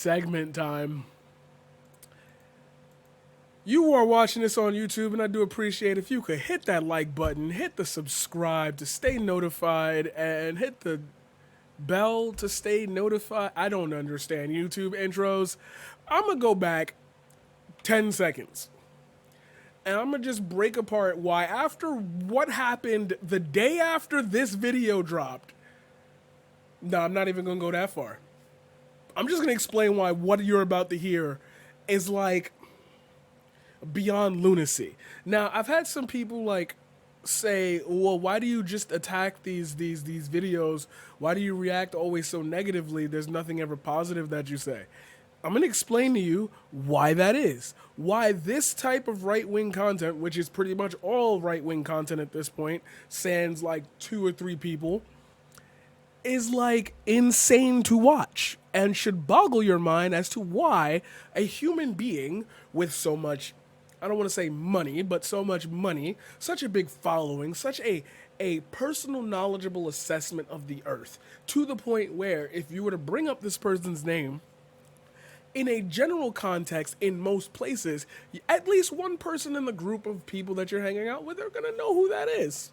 Segment time. You who are watching this on YouTube, and I do appreciate if you could hit that like button, hit the subscribe to stay notified, and hit the bell to stay notified. I don't understand YouTube intros. I'm going to go back 10 seconds. And I'm going to just break apart why after what happened the day after this video dropped. No, I'm not even going to go that far. I'm just going to explain why what you're about to hear is like beyond lunacy. Now, I've had some people like say, well, why do you just attack these videos? Why do you react always so negatively? There's nothing ever positive that you say. I'm going to explain to you why that is. Why this type of right-wing content, which is pretty much all right-wing content at this point, sans like 2 or 3 people, is like insane to watch and should boggle your mind as to why a human being with so much, I don't want to say money, but so much money, such a big following, such a personal knowledgeable assessment of the earth, to the point where if you were to bring up this person's name in a general context, in most places, at least one person in the group of people that you're hanging out with are going to know who that is.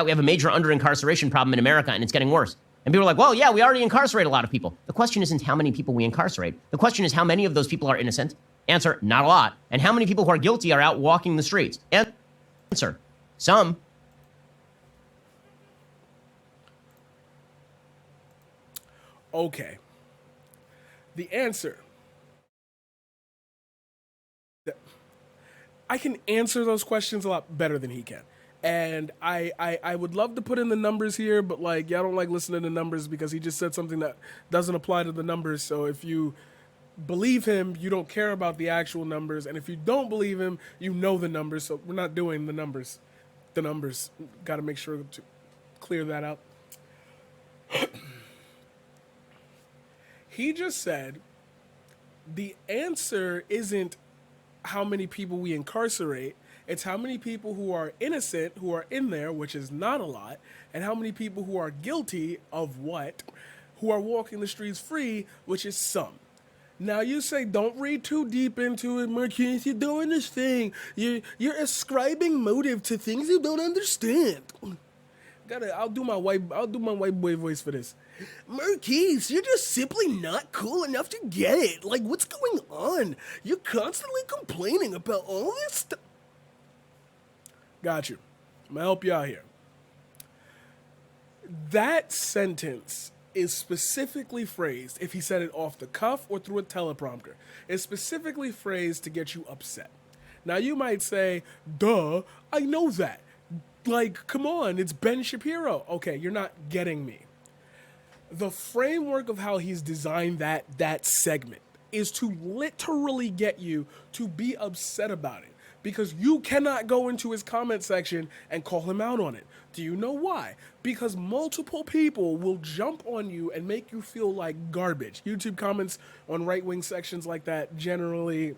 We have a major under-incarceration problem in America, and it's getting worse. And people are like, well, yeah, we already incarcerate a lot of people. The question isn't how many people we incarcerate. The question is how many of those people are innocent. Answer, not a lot. And how many people who are guilty are out walking the streets? Answer, some. Okay. The answer. I can answer those questions a lot better than he can. And I would love to put in the numbers here, but like, y'all don't like listening to numbers because he just said something that doesn't apply to the numbers. So if you believe him, you don't care about the actual numbers. And if you don't believe him, you know the numbers. So we're not doing the numbers. The numbers. Got to make sure to clear that out. He just said the answer isn't how many people we incarcerate. It's how many people who are innocent, who are in there, which is not a lot, and how many people who are guilty of what, who are walking the streets free, which is some. Now you say, don't read too deep into it, Marquise. You're doing this thing. You're ascribing motive to things you don't understand. I'll do my white boy voice for this. Marquise, you're just simply not cool enough to get it. Like, what's going on? You're constantly complaining about all this stuff. Got you. I'm gonna help you out here. That sentence is specifically phrased, if he said it off the cuff or through a teleprompter, it's specifically phrased to get you upset. Now you might say, duh, I know that. Like, come on, it's Ben Shapiro. Okay, you're not getting me. The framework of how he's designed that segment is to literally get you to be upset about it. Because you cannot go into his comment section and call him out on it. Do you know why? Because multiple people will jump on you and make you feel like garbage. YouTube comments on right-wing sections like that generally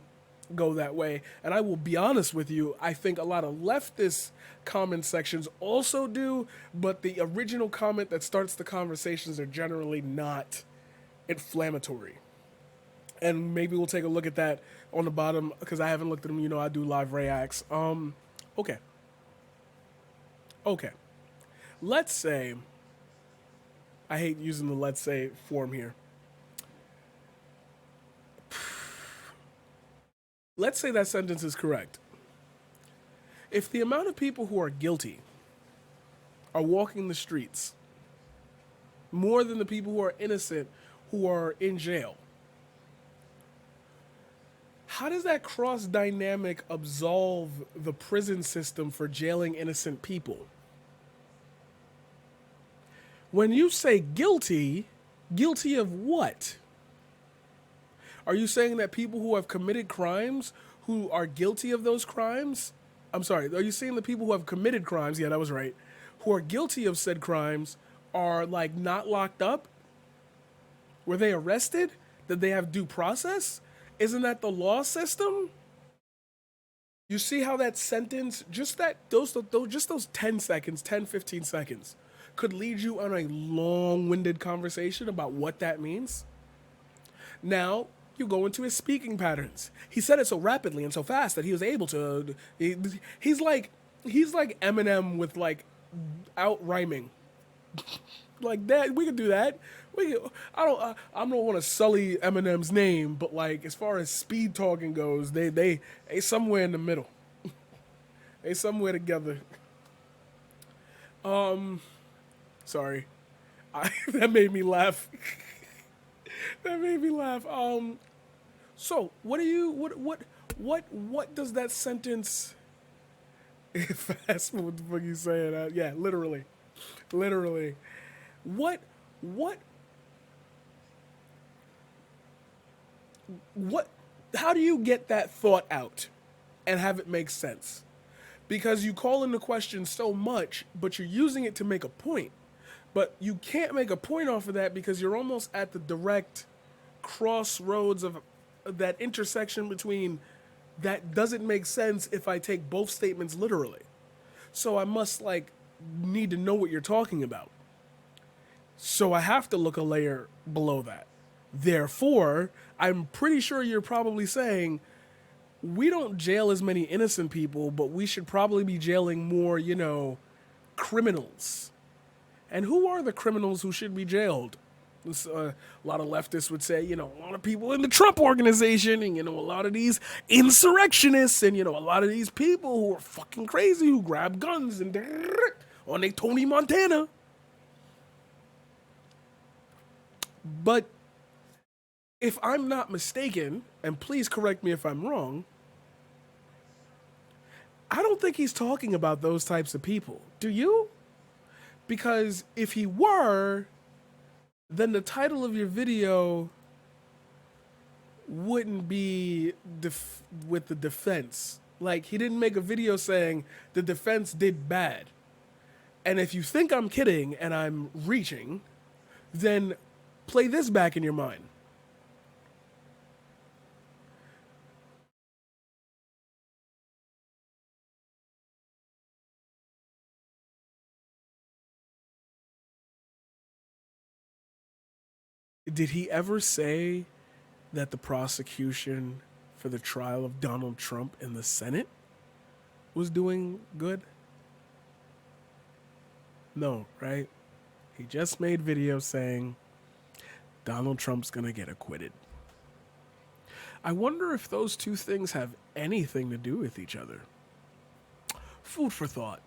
go that way. And I will be honest with you, I think a lot of leftist comment sections also do, but the original comment that starts the conversations are generally not inflammatory. And maybe we'll take a look at that on the bottom, because I haven't looked at them. You know, I do live reacts. Okay. Let's say, I hate using the let's say form here. Let's say that sentence is correct. If the amount of people who are guilty are walking the streets more than the people who are innocent who are in jail, how does that cross dynamic absolve the prison system for jailing innocent people? When you say guilty, guilty of what? Are you saying that people who have committed crimes, who are guilty of those crimes? I'm sorry, are you saying the people who have committed crimes, yeah, that was right, who are guilty of said crimes are like not locked up? Were they arrested? Did they have due process? Isn't that the law system? You see how that sentence, just those 10 seconds, 10, 15 seconds, could lead you on a long-winded conversation about what that means? Now, You go into his speaking patterns. He said it so rapidly and so fast that he was able to. He's like Eminem with like out rhyming. Like that, we could do that. I don't want to sully Eminem's name, but like as far as speed talking goes, they somewhere in the middle. They somewhere together. Sorry, that made me laugh. That made me laugh. So what do you what does that sentence? Fast, what the fuck you saying? Yeah, literally. What what how do you get that thought out and have it make sense? Because you call into question so much, but you're using it to make a point. But you can't make a point off of that because you're almost at the direct crossroads of that intersection between that doesn't make sense if I take both statements literally. So I must like need to know what you're talking about. So I have to look a layer below that. Therefore, I'm pretty sure you're probably saying we don't jail as many innocent people, but we should probably be jailing more, criminals. And who are the criminals who should be jailed? A lot of leftists would say, a lot of people in the Trump organization and, a lot of these insurrectionists and, a lot of these people who are fucking crazy who grab guns and on their Tony Montana. But if I'm not mistaken, and please correct me if I'm wrong, I don't think he's talking about those types of people. Do you? Because if he were, then the title of your video wouldn't be with the defense. Like, he didn't make a video saying the defense did bad. And if you think I'm kidding and I'm reaching, then play this back in your mind. Did he ever say that the prosecution for the trial of Donald Trump in the Senate was doing good? No, right? He just made videos saying Donald Trump's gonna get acquitted. I wonder if those two things have anything to do with each other. Food for thought.